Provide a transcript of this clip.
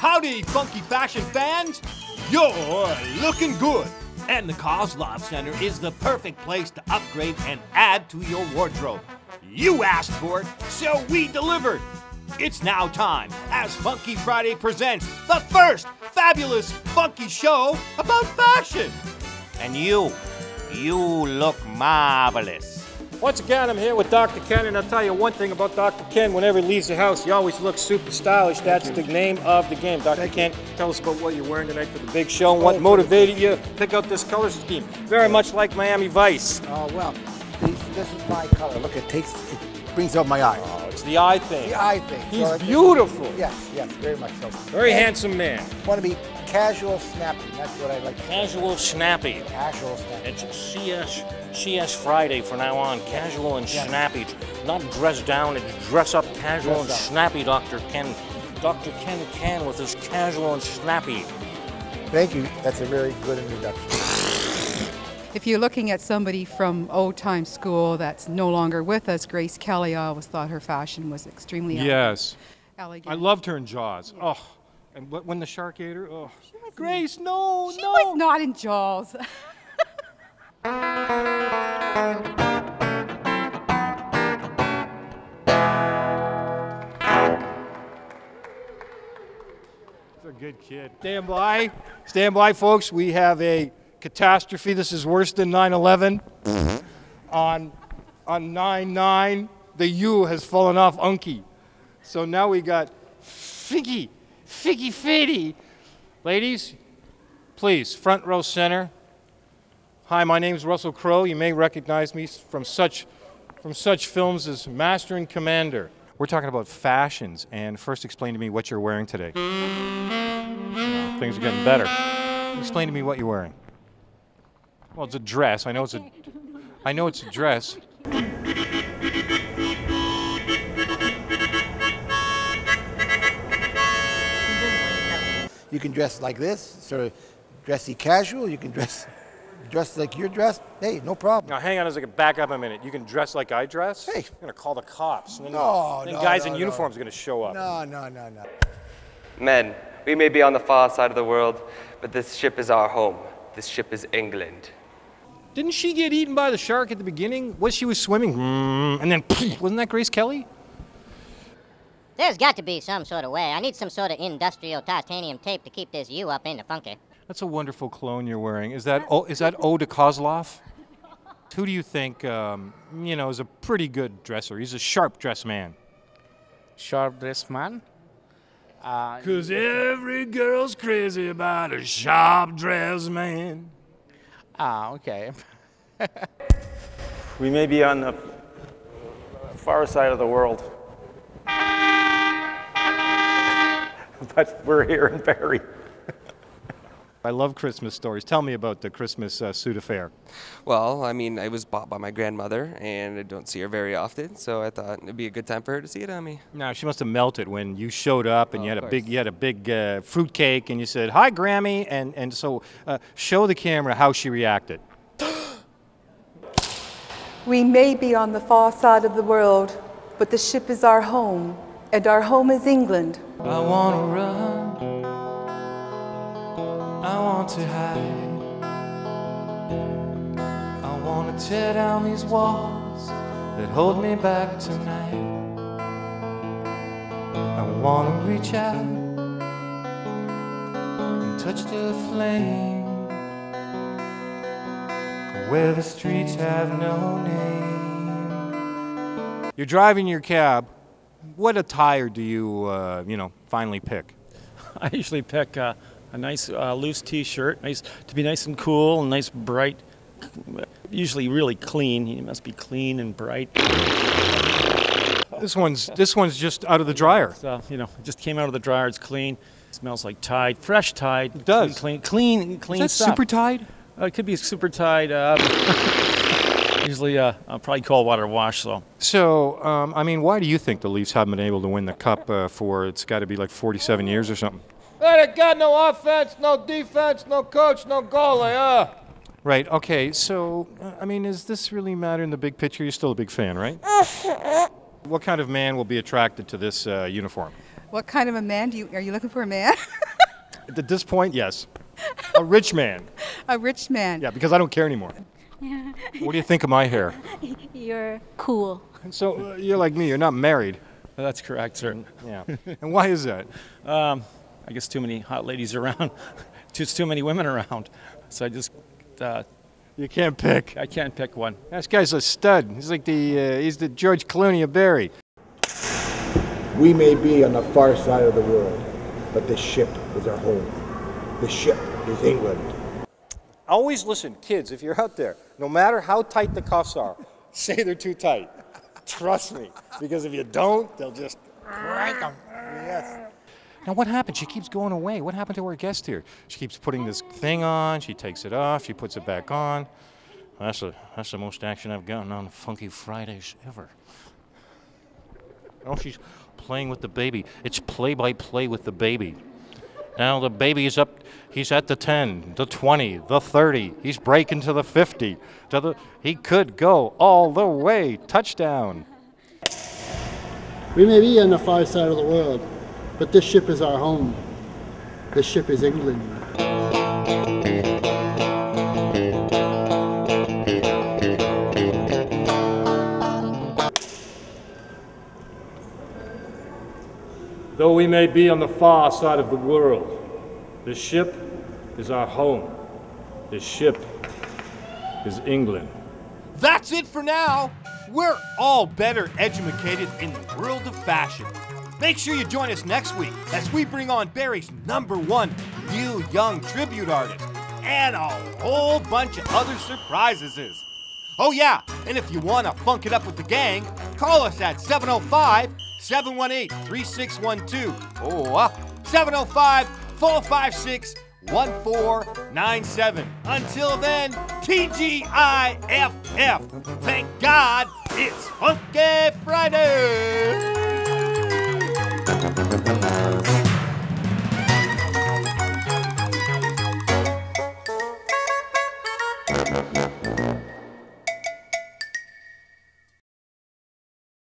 Howdy, funky fashion fans! You're looking good! And the Kozlov Center is the perfect place to upgrade and add to your wardrobe. You asked for it, so we delivered. It's now time as Funky Friday presents the first fabulous funky show about fashion. And you look marvelous. Once again, I'm here with Dr. Ken, and I'll tell you one thing about Dr. Ken. Whenever he leaves the house, he always looks super stylish. That's the name of the game. Dr. Ken, tell us about what you're wearing tonight for the big show and what motivated you to pick out this color scheme. Very much like Miami Vice. Oh, well, this is my color. Look, it brings out my eye. Oh, it's the eye thing. The eye thing. He's beautiful. Yes, very much so. Very handsome man. Want to be casual, snappy. That's what I like. Casual, snappy. Casual, snappy. It's CS Friday from now on. Casual and snappy. Not dress down, it's dress up, casual and snappy, Dr. Ken. Dr. Ken with his casual and snappy. Thank you. That's a very good introduction. If you're looking at somebody from old-time school that's no longer with us, Grace Kelly, I always thought her fashion was extremely elegant. I loved her in Jaws. Yeah. Oh, and when the shark ate her, oh. Grace, no, she was not in Jaws. He's a good kid. Stand by, folks. We have a catastrophe. This is worse than 9/11. On 9/9, the U has fallen off Unky. So now we got Figgy. Ladies, please, front row center. Hi, my name is Russell Crowe. You may recognize me from such films as Master and Commander. We're talking about fashions, and first explain to me what you're wearing today. Things are getting better. Explain to me what you're wearing. Well, it's a dress. I know it's a dress. You can dress like this, sort of dressy casual. You can dress like you're dressed. Hey, no problem. Now, hang on a second. Back up a minute. You can dress like I dress? Hey. I'm going to call the cops. And then guys in uniforms are going to show up. No. Men, we may be on the far side of the world, but this ship is our home. This ship is England. Didn't she get eaten by the shark at the beginning? She was swimming, and then, wasn't that Grace Kelly? There's got to be some sort of way. I need some sort of industrial titanium tape to keep this U up in the funky. That's a wonderful cologne you're wearing. Is that Ode to Kozlov? Who do you think, is a pretty good dresser? He's a sharp dress man. Sharp dress man? 'Cause every girl's crazy about a sharp dress man. Okay. We may be on the far side of the world, but we're here in Barrie. I love Christmas stories. Tell me about the Christmas suit affair. Well, I mean, I was bought by my grandmother, and I don't see her very often, so I thought it'd be a good time for her to see it on me. Now, she must have melted when you showed up, and you had a big fruit cake, and you said, "Hi, Grammy," and so show the camera how she reacted. We may be on the far side of the world, but the ship is our home, and our home is England. I want to run. I want to hide. I want to tear down these walls that hold me back tonight. I want to reach out and touch the flame where the streets have no name. You're driving your cab. What attire do you, finally pick? I usually pick a nice loose T-shirt, to be nice and cool and nice bright. Usually really clean. You must be clean and bright. This one's just out of the dryer. So it just came out of the dryer. It's clean. It smells like Tide, fresh Tide. It does. Clean Is that stuff. Super Tide? It could be Super Tide. Usually, probably cold water wash. So, why do you think the Leafs haven't been able to win the cup for? It's got to be like 47 years or something. They got no offense, no defense, no coach, no goalie, Right, okay, so, does this really matter in the big picture? You're still a big fan, right? What kind of man will be attracted to this uniform? What kind of a man are you looking for a man? At this point, yes. A rich man. A rich man. Yeah, because I don't care anymore. What do you think of my hair? You're cool. And so you're like me, you're not married. That's correct, sir. Yeah. And why is that? I guess too many hot ladies around. Just too many women around. So I just... you can't pick. I can't pick one. This guy's a stud. He's like he's the George Clooney of Barrie. We may be on the far side of the world, but this ship is our home. This ship is England. Always listen, kids, if you're out there, no matter how tight the cuffs are, say they're too tight. Trust me, because if you don't, they'll just crank them. Yes. Now what happened? She keeps going away. What happened to our guest here? She keeps putting this thing on, she takes it off, she puts it back on. That's the most action I've gotten on Funky Fridays ever. Oh, she's playing with the baby. It's play-by-play with the baby. Now the baby is up. He's at the 10, the 20, the 30. He's breaking to the 50. He could go all the way. Touchdown. We may be on the far side of the world, but this ship is our home. This ship is England. Though we may be on the far side of the world, this ship is our home. This ship is England. That's it for now. We're all better educated in the world of fashion. Make sure you join us next week as we bring on Barrie's #1 new young tribute artist and a whole bunch of other surprises. Oh yeah, and if you want to funk it up with the gang, call us at 705-718-3612 or 705-456-1497. Until then, TGIFF. Thank God it's Funky Friday.